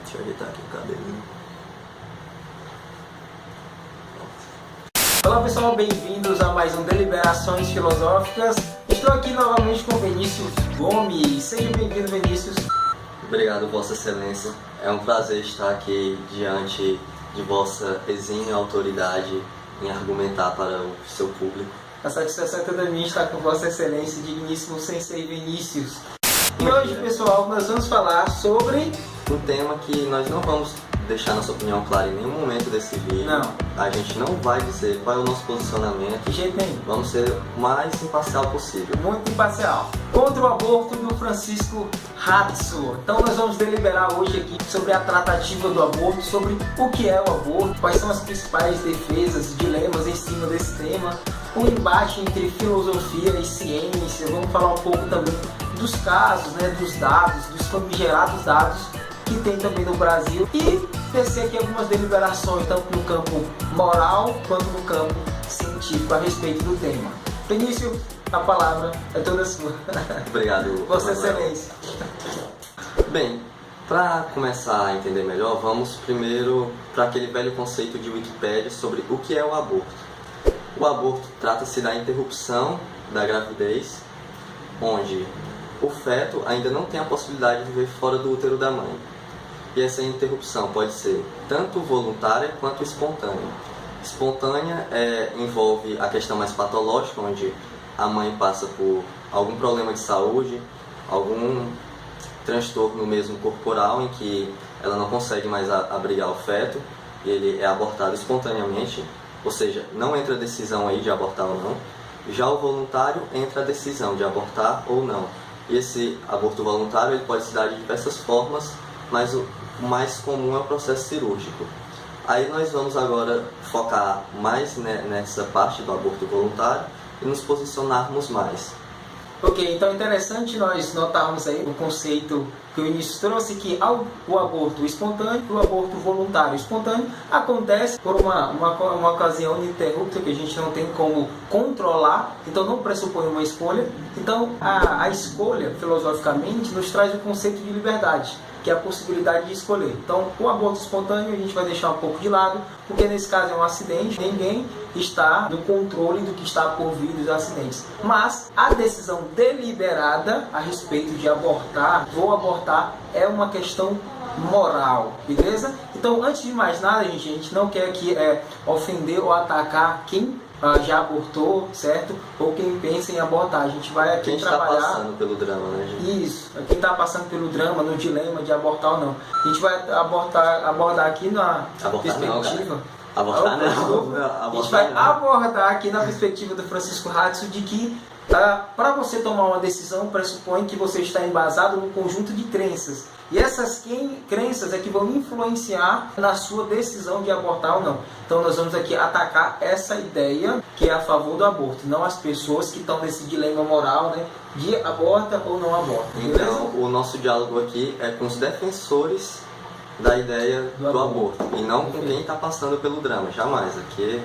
Deixa eu ajeitar aqui o cabelinho. Olá pessoal, bem-vindos a mais um Deliberações Filosóficas. Estou aqui novamente com Vinícius Gomes. Seja bem-vindo, Vinícius. Obrigado, Vossa Excelência. É um prazer estar aqui diante de vossa exímia autoridade em argumentar para o seu público. A satisfação é toda minha estar com Vossa Excelência, digníssimo Sensei Vinícius. E hoje, pessoal, nós vamos falar sobre um tema que nós não vamos deixar nossa opinião clara em nenhum momento desse vídeo. Não. A gente não vai dizer qual é o nosso posicionamento. De jeito nenhum. Vamos ser o mais imparcial possível. Muito imparcial. Contra o aborto do Francisco Ratzo. Então nós vamos deliberar hoje aqui sobre a tratativa do aborto, sobre o que é o aborto, quais são as principais defesas, dilemas em cima desse tema, um embate entre filosofia e ciência. Vamos falar um pouco também dos casos, dos dados, dos famigerados dados que tem também no Brasil e tecer aqui algumas deliberações, tanto no campo moral quanto no campo científico a respeito do tema. Vinícius, a palavra é toda sua. Obrigado, Vossa Excelência. Bem, para começar a entender melhor, vamos primeiro para aquele velho conceito de Wikipédia sobre o que é o aborto. O aborto trata-se da interrupção da gravidez, onde o feto ainda não tem a possibilidade de viver fora do útero da mãe. E essa interrupção pode ser tanto voluntária quanto espontânea. Espontânea envolve a questão mais patológica, onde a mãe passa por algum problema de saúde, algum transtorno mesmo corporal, em que ela não consegue mais abrigar o feto, e ele é abortado espontaneamente, ou seja, não entra a decisão aí de abortar ou não. Já o voluntário entra a decisão de abortar ou não. E esse aborto voluntário ele pode se dar de diversas formas, mas o mais comum é o processo cirúrgico. Aí nós vamos agora focar mais nessa parte do aborto voluntário e nos posicionarmos mais. Ok, então é interessante nós notarmos aí o conceito que o Vinícius trouxe, que o aborto espontâneo e o aborto voluntário espontâneo acontece por uma ocasião ininterrupta que a gente não tem como controlar, então não pressupõe uma escolha. Então a escolha, filosoficamente, nos traz o conceito de liberdade, que é a possibilidade de escolher. Então, o aborto espontâneo a gente vai deixar um pouco de lado, porque nesse caso é um acidente, ninguém está no controle do que está por vir dos acidentes. Mas a decisão deliberada a respeito de abortar, vou abortar, é uma questão moral, beleza? Então, antes de mais nada, a gente não quer aqui ofender ou atacar quem já abortou, certo? Ou quem pensa em abortar. A gente vai aqui trabalhar... Quem está passando pelo drama, né, gente? Isso. Quem está passando pelo drama, no dilema de abortar ou não. A gente vai abordar aqui na perspectiva... Abortar não. A gente vai abordar aqui na perspectiva do Francisco Ratzo de que para você tomar uma decisão pressupõe que você está embasado num conjunto de crenças. E essas crenças é que vão influenciar na sua decisão de abortar ou não. Então nós vamos aqui atacar essa ideia que é a favor do aborto, não as pessoas que estão nesse dilema moral, de aborta ou não aborta. Então o nosso diálogo aqui é com os defensores da ideia do aborto e não com quem está passando pelo drama, jamais. Aqui,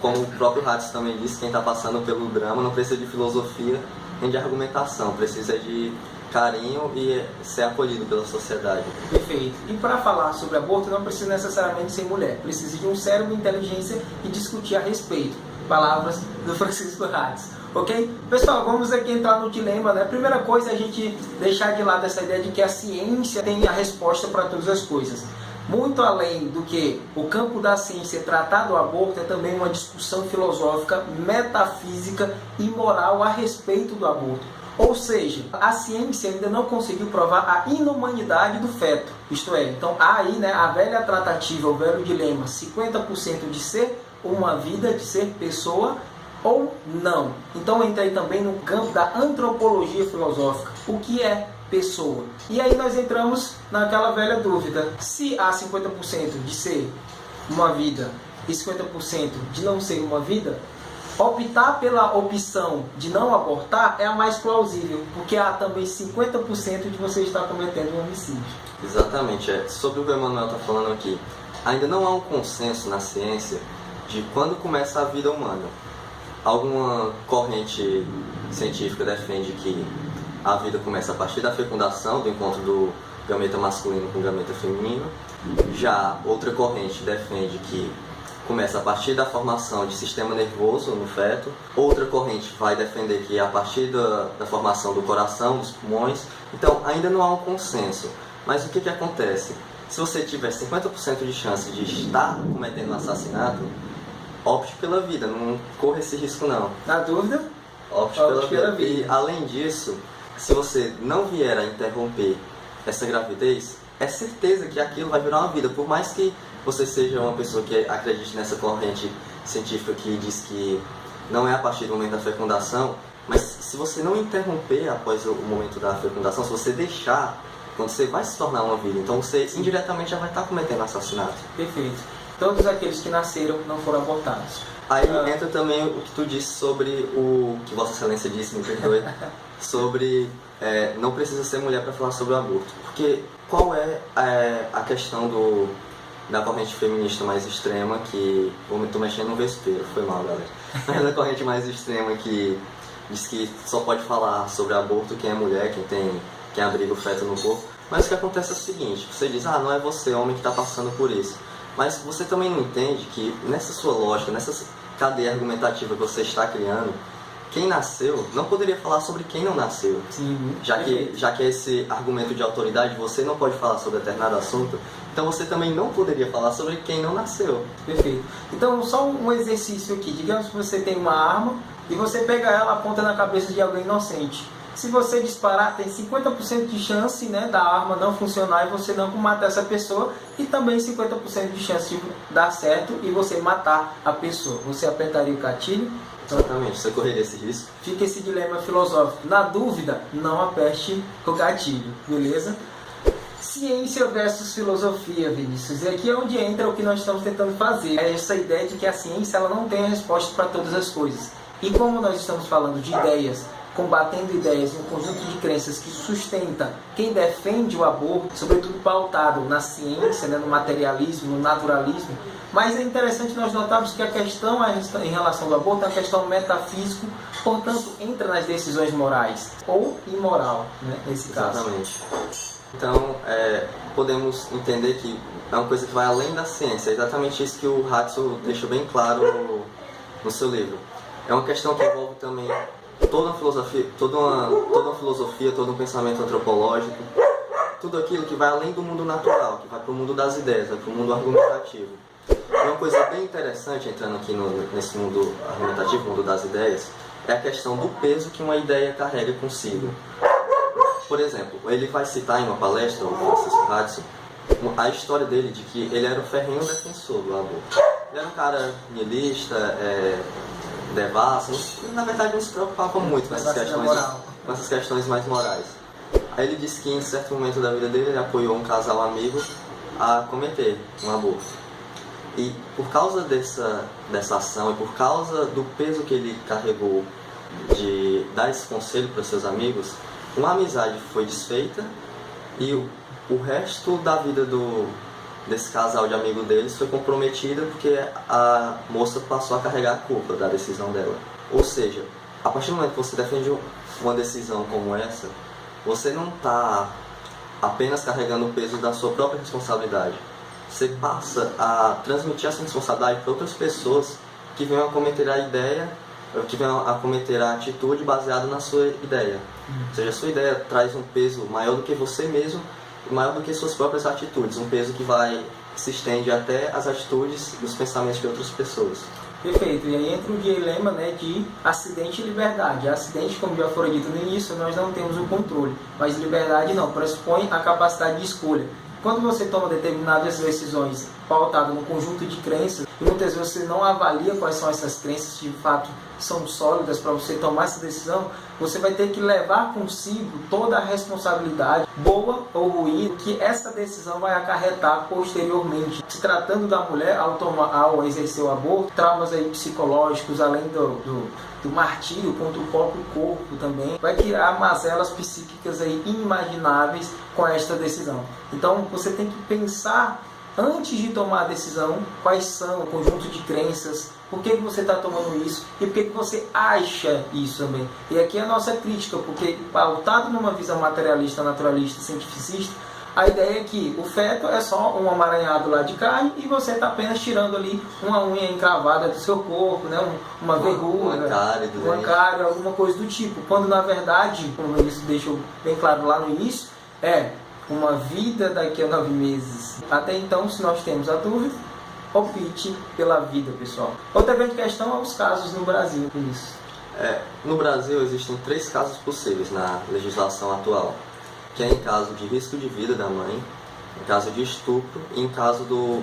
como o próprio Ratz também disse, quem está passando pelo drama não precisa de filosofia nem de argumentação, precisa de carinho e ser acolhido pela sociedade. Perfeito. E para falar sobre aborto não precisa necessariamente ser mulher, precisa de um cérebro, inteligência e discutir a respeito. Palavras do Francisco Ratz. Ok? Pessoal, vamos aqui entrar no dilema, Primeira coisa é a gente deixar de lado essa ideia de que a ciência tem a resposta para todas as coisas. Muito além do que o campo da ciência tratar do aborto, é também uma discussão filosófica, metafísica e moral a respeito do aborto. Ou seja, a ciência ainda não conseguiu provar a inumanidade do feto. Isto é, então há aí a velha tratativa, o velho dilema, 50% de ser uma vida, de ser pessoa ou não. Então entra aí também no campo da antropologia filosófica. O que é pessoa? E aí nós entramos naquela velha dúvida. Se há 50% de ser uma vida e 50% de não ser uma vida, optar pela opção de não abortar é a mais plausível, porque há também 50% de você estar cometendo um homicídio. Exatamente. Sobre o que o Emanuel está falando aqui, ainda não há um consenso na ciência de quando começa a vida humana. Alguma corrente científica defende que a vida começa a partir da fecundação, do encontro gameta masculino com gameta feminino. Já outra corrente defende que começa a partir da formação de sistema nervoso no feto. Outra corrente vai defender que é a partir da formação do coração, dos pulmões. Então ainda não há um consenso. Mas o que acontece? Se você tiver 50% de chance de estar cometendo um assassinato, opte pela vida, não corra esse risco não. Na dúvida, opte pela vida. E além disso, se você não vier a interromper essa gravidez, é certeza que aquilo vai virar uma vida. Por mais que você seja uma pessoa que acredite nessa corrente científica que diz que não é a partir do momento da fecundação, mas se você não interromper após o momento da fecundação, se você deixar, quando você vai se tornar uma vida, então você indiretamente já vai estar cometendo assassinato. Perfeito. Todos aqueles que nasceram não foram abortados. Aí entra também o que tu disse sobre o que Vossa Excelência disse, me perdoe, sobre não precisa ser mulher para falar sobre o aborto. Porque qual é a questão da corrente feminista mais extrema que... Estou mexendo no vespeiro, foi mal, galera. Mas da corrente mais extrema que diz que só pode falar sobre aborto quem é mulher, quem abriga o feto no corpo. Mas o que acontece é o seguinte, você diz, não é você, homem, que está passando por isso. Mas você também não entende que nessa sua lógica, nessa cadeia argumentativa que você está criando, quem nasceu não poderia falar sobre quem não nasceu. Sim, já que esse argumento de autoridade, você não pode falar sobre determinado assunto, então você também não poderia falar sobre quem não nasceu. Perfeito. Então, só um exercício aqui. Digamos que você tem uma arma e você pega ela, aponta na cabeça de alguém inocente. Se você disparar, tem 50% de chance, né, da arma não funcionar e você não matar essa pessoa, e também 50% de chance de dar certo e você matar a pessoa. Você apertaria o gatilho? Exatamente, você correria esse risco. Fica esse dilema filosófico. Na dúvida, não aperte o gatilho, beleza? Ciência versus filosofia, Vinícius. E aqui é onde entra o que nós estamos tentando fazer. É essa ideia de que a ciência ela não tem a resposta para todas as coisas. E como nós estamos falando de ideias, combatendo ideias em um conjunto de crenças que sustenta quem defende o aborto, sobretudo pautado na ciência, né, no materialismo, no naturalismo, mas é interessante nós notarmos que a questão em relação ao aborto é uma questão metafísica, portanto entra nas decisões morais, ou imoral, né, nesse caso. Exatamente. Então, podemos entender que é uma coisa que vai além da ciência, é exatamente isso que o Hatsu deixa bem claro no seu livro. É uma questão que envolve também toda uma filosofia, todo um pensamento antropológico, tudo aquilo que vai além do mundo natural, que vai para o mundo das ideias, vai para o mundo argumentativo. E uma coisa bem interessante, entrando aqui nesse mundo argumentativo, mundo das ideias, é a questão do peso que uma ideia carrega consigo. Por exemplo, ele vai citar em uma palestra, o Francisco Hatsu, a história dele de que ele era o ferrenho defensor do aborto. Ele era um cara nihilista, devasso, na verdade não se preocupava muito com essas questões mais morais. Aí ele disse que em certo momento da vida dele ele apoiou um casal amigo a cometer um aborto. E por causa dessa ação e por causa do peso que ele carregou de dar esse conselho para seus amigos, uma amizade foi desfeita e o resto da vida desse casal de amigo deles foi comprometida porque a moça passou a carregar a culpa da decisão dela. Ou seja, a partir do momento que você defende uma decisão como essa, você não está apenas carregando o peso da sua própria responsabilidade. Você passa a transmitir essa responsabilidade para outras pessoas que venham a cometer a cometer a atitude baseada na sua ideia. Ou seja, a sua ideia traz um peso maior do que você mesmo, maior do que suas próprias atitudes, um peso que se estende até as atitudes e os pensamentos de outras pessoas. Perfeito, e aí entra o dilema, né, de acidente e liberdade. Acidente, como já foi dito no início, nós não temos o controle, mas liberdade não, pressupõe a capacidade de escolha. Quando você toma determinadas decisões pautadas num conjunto de crenças, e muitas vezes você não avalia quais são essas crenças que de fato são sólidas para você tomar essa decisão, você vai ter que levar consigo toda a responsabilidade, boa ou ruim, que essa decisão vai acarretar posteriormente. Se tratando da mulher, ao exercer o aborto, traumas aí psicológicos, além do martírio contra o próprio corpo também, vai criar mazelas psíquicas aí inimagináveis com esta decisão. Então você tem que pensar antes de tomar a decisão quais são o conjunto de crenças, por que você está tomando isso e por que você acha isso também. E aqui é a nossa crítica, porque pautado numa visão materialista, naturalista, cientificista, A ideia é que o feto é só um amaranhado lá de carne e você está apenas tirando ali uma unha encravada do seu corpo, né? Uma verruga, uma cárie, alguma coisa do tipo. Quando na verdade, como isso deixou bem claro lá no início, é uma vida daqui a 9 meses. Até então, se nós temos a dúvida, opte pela vida, pessoal. Outra grande questão é os casos no Brasil com isso. No Brasil existem 3 casos possíveis na legislação atual, que é em caso de risco de vida da mãe, em caso de estupro e em caso do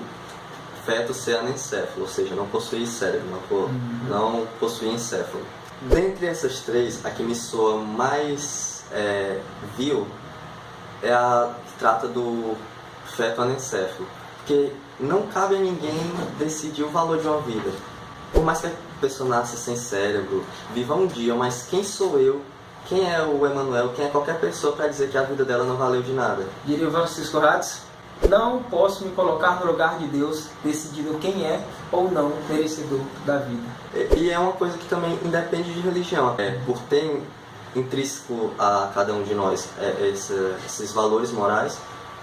feto ser anencéfalo, ou seja, não possuir cérebro, não possuir encéfalo. Dentre essas 3, a que me soa mais vil é a que trata do feto anencéfalo, porque não cabe a ninguém decidir o valor de uma vida. Por mais que a pessoa nasça sem cérebro, viva um dia, mas quem sou eu? Quem é o Emanuel? Quem é qualquer pessoa para dizer que a vida dela não valeu de nada? Diria o Francisco Ratz, não posso me colocar no lugar de Deus, decidindo quem é ou não merecedor da vida. E é uma coisa que também independe de religião. Por ter intrínseco a cada um de nós esses valores morais,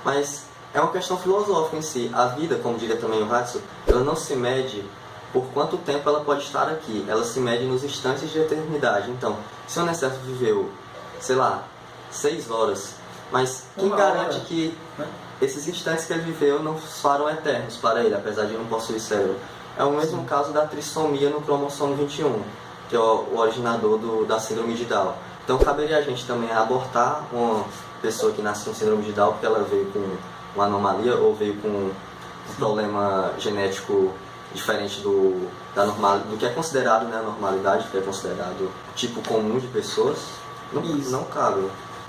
mas é uma questão filosófica em si. A vida, como diria também o Ratz, ela não se mede por quanto tempo ela pode estar aqui, ela se mede nos instantes de eternidade. Então, se o anencéfalo viveu, sei lá, 6 horas, mas quem garante que esses instantes que ele viveu não foram eternos para ele, apesar de não possuir cérebro? É o mesmo caso da trissomia no cromossomo 21, que é o originador da síndrome de Down. Então, caberia a gente também abortar uma pessoa que nasce com síndrome de Down porque ela veio com uma anomalia ou veio com um problema genético diferente do que é considerado, né, a normalidade, que é considerado tipo comum de pessoas. Não cabe.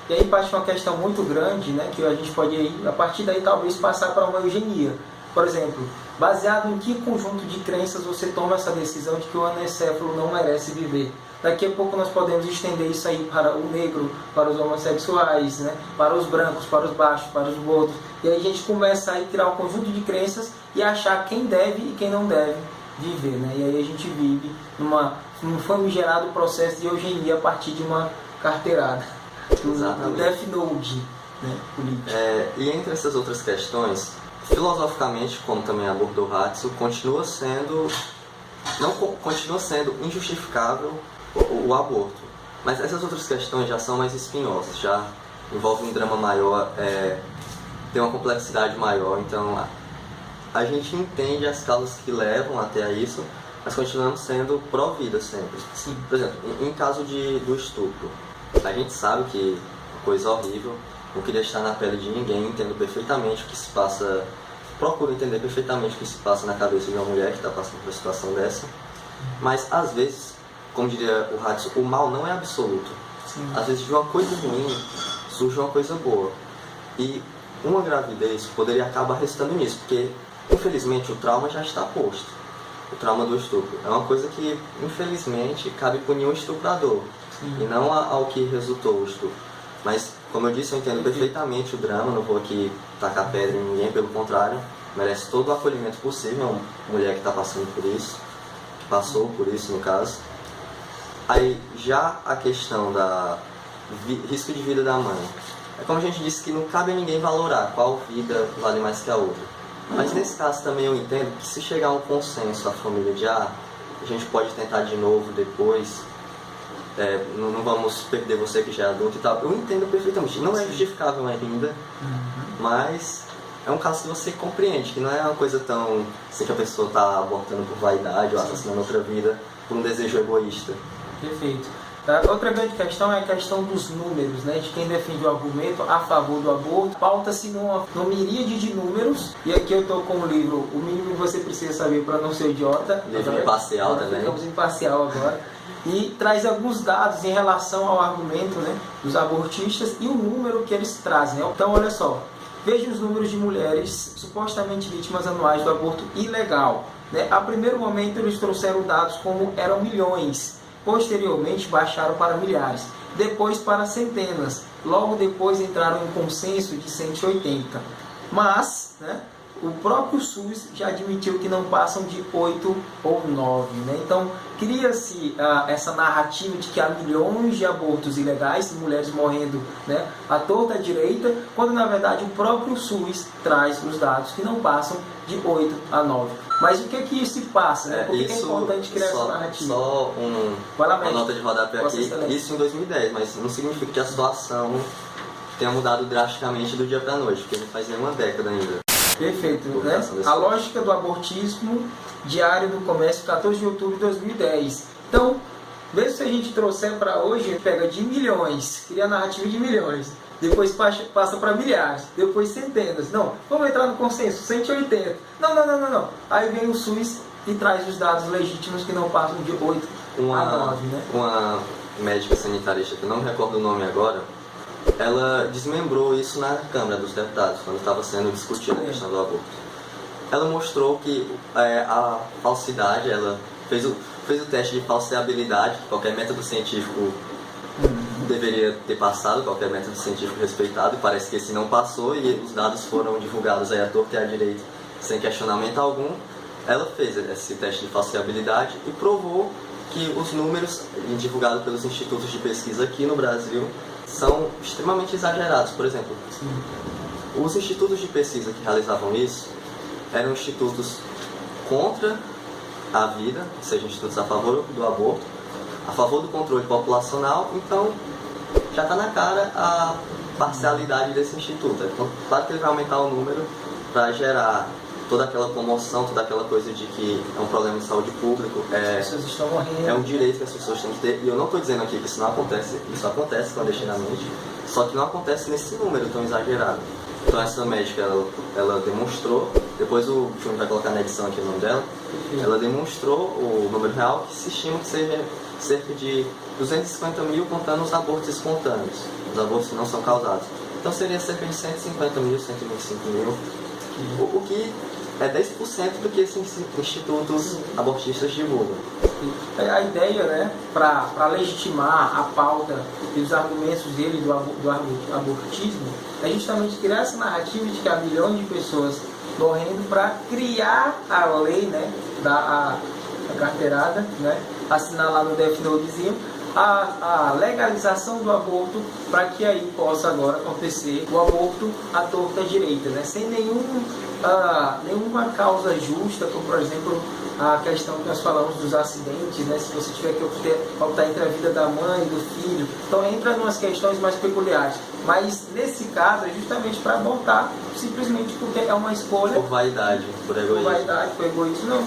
E aí parte uma questão muito grande, né, que a gente pode, a partir daí, talvez passar para uma eugenia. Por exemplo, baseado em que conjunto de crenças você toma essa decisão de que o anencéfalo não merece viver? Daqui a pouco nós podemos estender isso aí para o negro, para os homossexuais, né? Para os brancos, para os baixos, para os gordos. E aí a gente começa a criar um conjunto de crenças e achar quem deve e quem não deve viver, né? E aí a gente vive num famigerado processo de eugenia a partir de uma carteirada. Do Death Note, né? Político. E entre essas outras questões, filosoficamente, como também abordou Ratz, continua sendo injustificável o aborto. Mas essas outras questões já são mais espinhosas, já envolvem um drama maior, tem uma complexidade maior. Então a gente entende as causas que levam até isso, mas continuamos sendo pró-vida sempre. Sim. Por exemplo, em caso do estupro, a gente sabe que é uma coisa horrível, não queria estar na pele de ninguém, entendo perfeitamente o que se passa, procuro entender perfeitamente o que se passa na cabeça de uma mulher que está passando por uma situação dessa. Mas às vezes, como diria o Ratz, o mal não é absoluto. Sim. Às vezes de uma coisa ruim surge uma coisa boa. E uma gravidez poderia acabar restando nisso, porque infelizmente o trauma já está posto. O trauma do estupro é uma coisa que infelizmente cabe punir o estuprador. Sim. E não ao que resultou o estupro. Mas como eu disse, eu entendo perfeitamente o drama, não vou aqui tacar pedra em ninguém, pelo contrário, merece todo o acolhimento possível, uma mulher que está passando por isso, que passou por isso no caso. Aí já a questão da risco de vida da mãe, é como a gente disse que não cabe a ninguém valorar qual vida vale mais que a outra. Mas nesse caso também eu entendo que se chegar a um consenso a família de a gente pode tentar de novo depois, não vamos perder você que já é adulto e tal, eu entendo perfeitamente, não é justificável ainda, mas é um caso que você compreende, que não é uma coisa tão assim que a pessoa está abortando por vaidade ou assassinando outra vida por um desejo egoísta. Perfeito. Outra grande questão é a questão dos números, né? De quem defende o argumento a favor do aborto. Pauta-se numa miríade de números. E aqui eu estou com o livro O Mínimo que Você Precisa Saber para Não Ser Idiota. Livro imparcial também. Ficamos imparcial agora. E traz alguns dados em relação ao argumento, né, dos abortistas e o número que eles trazem. Então, olha só. Veja os números de mulheres supostamente vítimas anuais do aborto ilegal, né? A primeiro momento eles trouxeram dados como eram milhões. Posteriormente baixaram para milhares, depois para centenas, logo depois entraram em consenso de 180. Mas, né, o próprio SUS já admitiu que não passam de 8 ou 9. Né? Então, cria-se essa narrativa de que há milhões de abortos ilegais, mulheres morrendo, né, à torta à direita, quando na verdade o próprio SUS traz os dados que não passam de 8 a 9. Mas o que é que isso se passa? Né? Por que é importante criar essa narrativa? Só uma nota de rodapé aqui, isso em 2010, mas não significa que a situação tenha mudado drasticamente do dia para a noite, porque não faz nenhuma década ainda. Perfeito, né? A lógica do abortismo, Diário do Comércio, 14 de outubro de 2010. Então, mesmo se a gente trouxer para hoje, pega de milhões, cria a narrativa de milhões, depois passa para milhares, depois centenas. Não, vamos entrar no consenso, 180. Não. Aí vem o SUS e traz os dados legítimos que não passam de 8 a 9, né? Uma médica sanitarista, que eu não me recordo o nome agora, ela desmembrou isso na Câmara dos Deputados, quando estava sendo discutida a questão do aborto. Ela mostrou que a falsidade, ela fez o teste de falseabilidade, que qualquer método científico deveria ter passado, qualquer método científico respeitado, e parece que esse não passou, e os dados foram divulgados aí à torta e à direita, sem questionamento algum. Ela fez esse teste de falseabilidade e provou que os números divulgados pelos institutos de pesquisa aqui no Brasil são extremamente exagerados. Por exemplo, os institutos de pesquisa que realizavam isso eram institutos contra a vida, ou seja, institutos a favor do aborto, a favor do controle populacional. Então já está na cara a parcialidade desse instituto. Então, claro que ele vai aumentar o número para gerar toda aquela comoção, toda aquela coisa de que é um problema de saúde público, é um direito que as pessoas têm que ter. E eu não estou dizendo aqui que isso não acontece, isso acontece clandestinamente, só que não acontece nesse número tão exagerado. Então essa médica, ela demonstrou, depois o filme vai colocar na edição aqui o nome dela, ela demonstrou o número real, que se estima que seja cerca de 250 mil contando os abortos espontâneos, os abortos que não são causados. Então seria cerca de 150 mil, 125 mil, o que é 10% do que esses institutos abortistas divulgam. A ideia, né, para legitimar a pauta e os argumentos dele do abortismo, é justamente criar essa narrativa de que há milhões de pessoas morrendo para criar a lei, né, a carteirada, né, assinar lá no DF-10 a legalização do aborto, para que aí possa agora acontecer o aborto à torta direita, né? Sem nenhuma causa justa, como por exemplo a questão que nós falamos dos acidentes, né? Se você tiver que optar entre a vida da mãe e do filho, então entra em umas questões mais peculiares. Mas nesse caso é justamente para abortar, simplesmente porque é uma escolha. Por vaidade, por egoísmo. Por vaidade, por egoísmo, não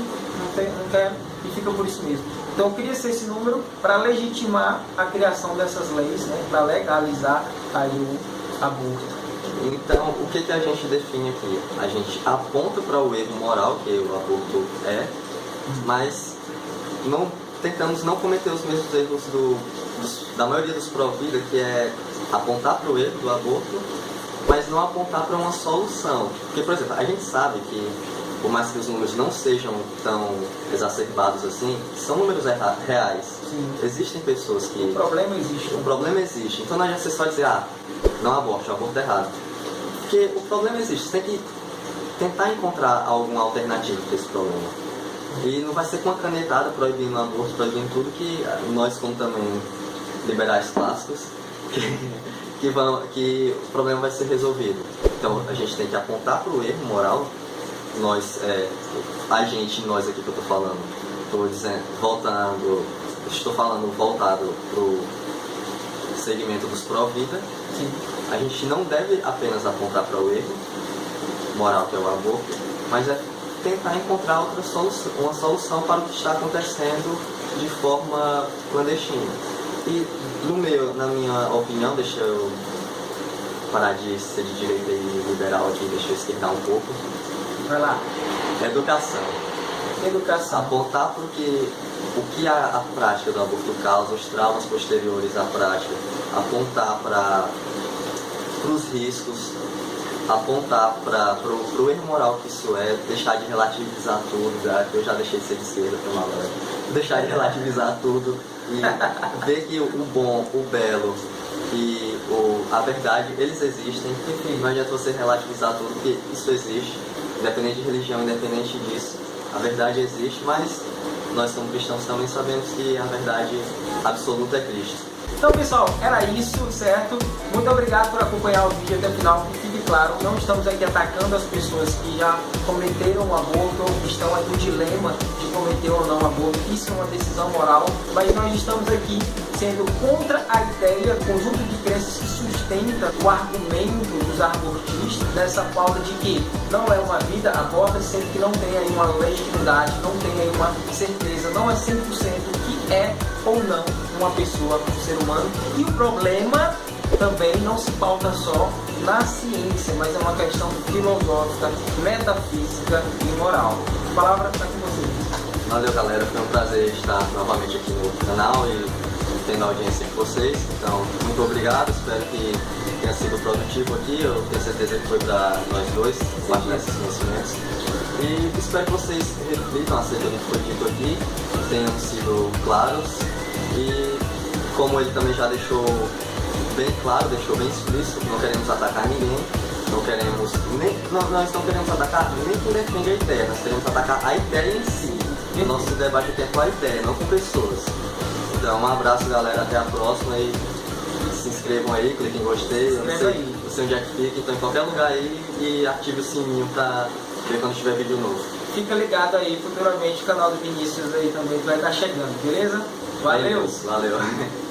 quer, e fica por isso mesmo. Então cria-se esse número para legitimar a criação dessas leis, né, para legalizar aí o aborto. Então, o que a gente define aqui? A gente aponta para o erro moral que o aborto é, mas tentamos não cometer os mesmos erros da maioria dos pró-vida, que é apontar para o erro do aborto, mas não apontar para uma solução. Porque, por exemplo, a gente sabe que, por mais que os números não sejam tão exacerbados assim, são números reais. Sim. Existem pessoas que... O problema existe. O problema existe. Então não adianta você só dizer, não aborte, o aborto é errado. Porque o problema existe. Você tem que tentar encontrar alguma alternativa para esse problema. E não vai ser com uma canetada proibindo o aborto, proibindo tudo, que nós, como também liberais clássicos, que o problema vai ser resolvido. Então a gente tem que apontar para o erro moral. Nós aqui que eu estou falando, estou falando voltado para o segmento dos pró-vida. A gente não deve apenas apontar para o erro moral, que é o aborto, mas é tentar encontrar uma solução para o que está acontecendo de forma clandestina. E na minha opinião, deixa eu parar de ser de direita e liberal aqui, deixa eu esquentar um pouco. Vai lá. Educação. Apontar porque o que a prática do aborto causa, os traumas posteriores à prática, apontar para os riscos, apontar para o erro moral que isso é, deixar de relativizar tudo, eu já deixei de ser de esquerda, foi mal, deixar de relativizar tudo e ver que o bom, o belo e a verdade, eles existem. Não adianta você relativizar tudo, porque isso existe. independente de religião, independente disso, a verdade existe, mas nós como cristãos também sabemos que a verdade absoluta é Cristo. Então pessoal, era isso, certo? Muito obrigado por acompanhar o vídeo até o final. E fique claro, não estamos aqui atacando as pessoas que já cometeram um aborto ou que estão aí no dilema de cometer ou não um aborto. Isso é uma decisão moral, mas nós estamos aqui sendo contra a ideia, conjunto de crenças que sustenta o argumento dos abortistas nessa pauta de que não é uma vida, aborta, sendo que não tem aí uma legitimidade, não tem aí uma certeza, não é 100% que é ou não uma pessoa, um ser humano. E o problema também não se pauta só na ciência, mas é uma questão filosófica, metafísica e moral. A palavra está com vocês. Valeu, galera, foi um prazer estar novamente aqui no canal e tendo a audiência de vocês. Então, muito obrigado, espero que tenha sido produtivo aqui. Eu tenho certeza que foi para nós dois, parte desses conhecimentos. E espero que vocês reflitam acerca do que foi dito aqui, tenham sido claros. E como ele também já deixou bem claro, deixou bem explícito, não queremos atacar ninguém, nós não queremos atacar nem quem defende a ideia, nós queremos atacar a ideia em si. O nosso debate aqui é com a ideia, não com pessoas. Então, um abraço, galera, até a próxima e se inscrevam aí, cliquem em gostei, eu não sei onde é que fica, então em qualquer lugar aí e ative o sininho pra ver quando tiver vídeo novo. Fica ligado aí, futuramente o canal do Vinícius aí também vai estar chegando, beleza? Valeu! Valeu!